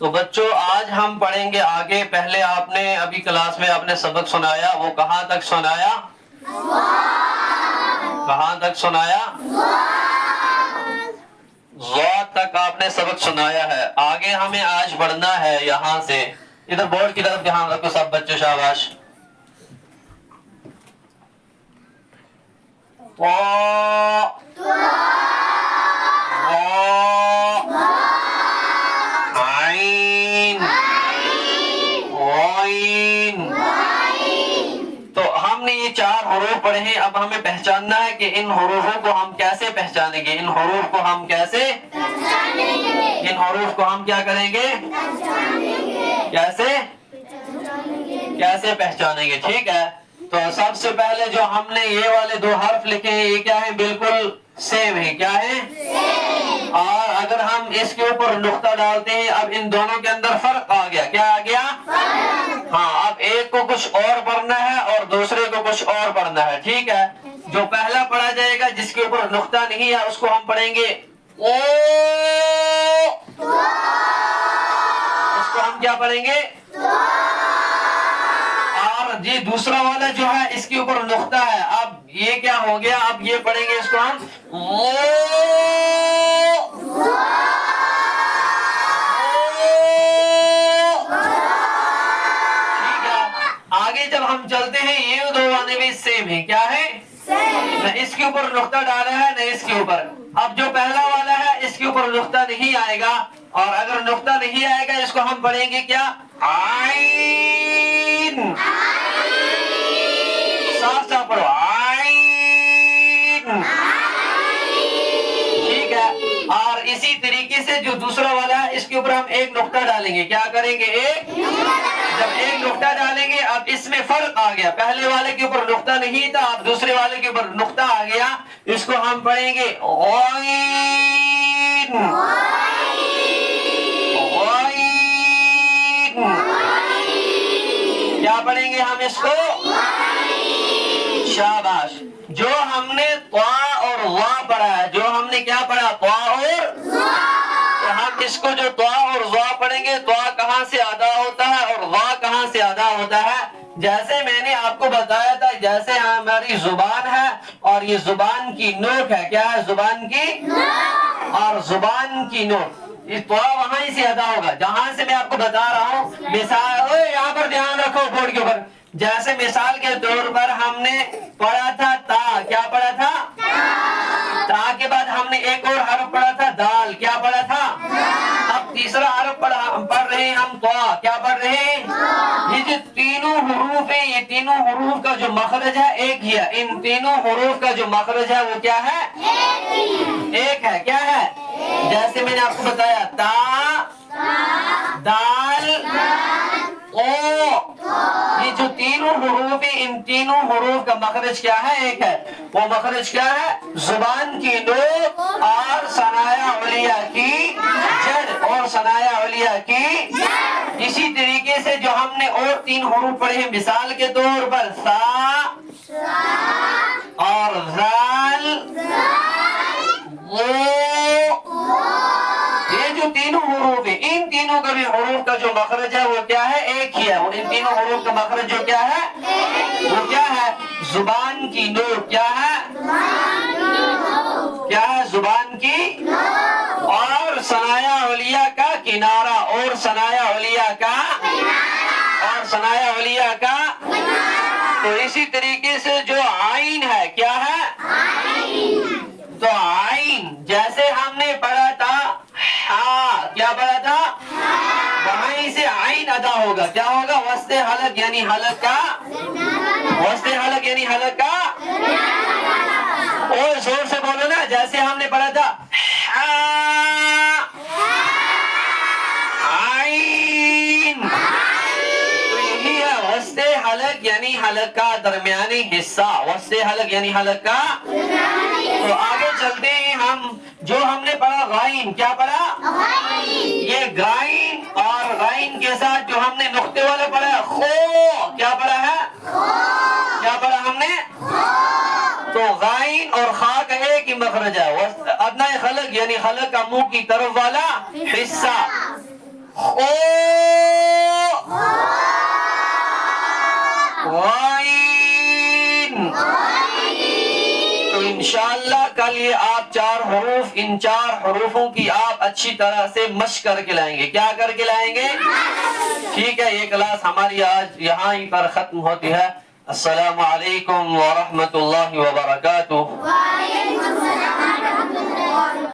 تو بچوں آج ہم پڑھیں گے آگے. پہلے آپ نے ابھی کلاس میں آپ نے سبق سنایا، وہ کہاں تک سنایا؟ کہاں تک سنایا؟ ضاد تک آپ نے سبق سنایا ہے. آگے ہمیں آج پڑھنا ہے یہاں سے. ادھر بورڈ کی طرف دھیان رکھو سب بچے، شاباش. تو ہم نے یہ 4 حروف پڑھے ہیں. اب ہمیں پہچاننا ہے کہ ان حروفوں کو ہم کیسے پہچانیں گے. ان حروف کو ہم کیسے پہچانیں گے؟ ان حروف کو ہم کیا کریں گے؟ پہچانیں گے. کیسے پہچانیں گے؟ ٹھیک ہے. تو سب سے پہلے جو ہم نے یہ والے 2 حرف لکھے ہیں، یہ کیا ہے؟ بالکل سیم ہے. کیا ہے؟ اور اگر ہم اس کے اوپر نقطہ ڈالتے ہیں، اب ان دونوں کے اندر فرق آ گیا. کیا آ گیا؟ ہاں. اب ایک کو کچھ اور پڑھنا ہے اور دوسرے کو کچھ اور پڑھنا ہے. ٹھیک ہے. جو پہلا پڑھا جائے گا جس کے اوپر نقطہ نہیں ہے، اس کو ہم پڑھیں گے او. اس کو ہم کیا پڑھیں گے؟ اور یہ دوسرا والا جو ہے اس کے اوپر نقطہ ہے. اب یہ کیا ہو گیا؟ اب یہ پڑھیں گے اس کو ہم ٹھیک ہے. آگے جب ہم چلتے ہیں، یہ 2 وانے بھی سیم ہے. کیا ہے؟ نہ اس کے اوپر نقطہ ڈالا ہے نہ اس کے اوپر. اب جو پہلا والا ہے اس کے اوپر نقطہ نہیں آئے گا، اور اگر نقطہ نہیں آئے گا اس کو ہم پڑھیں گے کیا؟ عین. صاف صاف پڑھو عین. ٹھیک ہے. اور اسی طریقے سے جو دوسرا والا ہے اس کے اوپر ہم ایک نقطہ ڈالیں گے. کیا کریں گے؟ جب ایک نقطہ ڈالیں گے، اب اس میں فرق آ گیا. پہلے والے کے اوپر نقطہ نہیں تھا، اب دوسرے والے کے اوپر نقطہ آ گیا. اس کو ہم پڑھیں گے غین. غین. کیا پڑھیں گے ہم اس کو؟ شاباش. جو ہم نے طا اور وا پڑھا ہے، جو ہم نے کیا پڑھا؟ طا اور تو ہم اس کو جو طا اور وا پڑھیں گے، طا کہاں سے ادا ہوتا ہے اور وا کہاں سے ادا ہوتا ہے؟ جیسے میں نے آپ کو بتایا تھا، جیسے ہماری زبان ہے اور یہ زبان کی نوک ہے. کیا ہے؟ زبان کی نوک. اور زبان کی نوک تو وہاں سے ادا ہوگا جہاں سے میں آپ کو بتا رہا ہوں. مثال یہاں پر دھیان رکھو بورڈ کے اوپر. جیسے مثال کے طور پر ہم نے پڑھا تھا تا. کیا پڑھا تھا؟ تا کے بعد ہم نے ایک اور حرف پڑھا تھا دال. کیا پڑھا تھا؟ اب تیسرا حرف پڑھ رہے ہیں ہم طا. کیا پڑھ رہے ہیں؟ یہ جو تینوں حروف ہیں، یہ تینوں حروف کا جو مخرج ہے ایک ہی ہے. ان تینوں حروف کا جو مخرج ہے وہ کیا ہے؟ ایک ہے. کیا ہے؟ جیسے میں نے آپ کو بتایا تا، دال، او. یہ جو تینوں حروف ہیں، ان تینوں حروف کا مخرج کیا ہے؟ ایک ہے. وہ مخرج کیا ہے؟ زبان کی نوک اور ثنایا علیہ کی جڑ. اور ثنایا علیہ کی جڑ. اسی طریقے سے جو ہم نے اور 3 حروف پڑھے ہیں، مثال کے طور پر سا اور ذال، یہ جو تینوں حروف ہیں، ان تینوں کا بھی حروف کا جو مخرج ہے وہ کیا ہے؟ ایک ہی ہے. ان تینوں حروف کا مخرج جو کیا ہے؟ وہ کیا ہے؟ زبان کی نوک. کیا ہے؟ کیا ہے؟ زبان کی اور ثنایا علیہ کا کنارہ. اور ثنایا علیہ کا اور ثنایا علیہ کا. تو اسی طریقے سے جو عین ہے، کیا ہے؟ تو عین جیسے ہم نے پڑھا تھا ہاں. کیا پڑھا تھا؟ وہیں سے عین ادا ہوگا. کیا ہوگا؟ وسط حلق یعنی حلق کا. وسط حلق یعنی حلق کا. اور زور سے بولو نا. جیسے ہم نے پڑھا تھا عین. تو یہی ہے وسط حلق یعنی حلق کا درمیانی حصہ. وسط حلق یعنی حلق کا. تو آگے چلتے ہیں ہم. جو ہم نے پڑھا غائن. کیا پڑھا؟ یہ غائن اور غائن کے ساتھ جو ہم نے نقطے والے پڑھا ہے خو. کیا پڑھا ہے؟ کیا پڑھا ہم نے؟ تو غائن اور خا کا ایک ہی مخرج ہے. ادنی خلق یعنی خلق کا منہ کی طرف والا حصہ. خو غائن. تو انشاءاللہ کل یہ آپ 4 حروف، ان 4 حروفوں کی آپ اچھی طرح سے مشق کر کے لائیں گے. کیا کر کے لائیں گے؟ ٹھیک ہے. یہ کلاس ہماری آج یہاں ہی پر ختم ہوتی ہے. السلام علیکم ورحمۃ اللہ وبرکاتہ.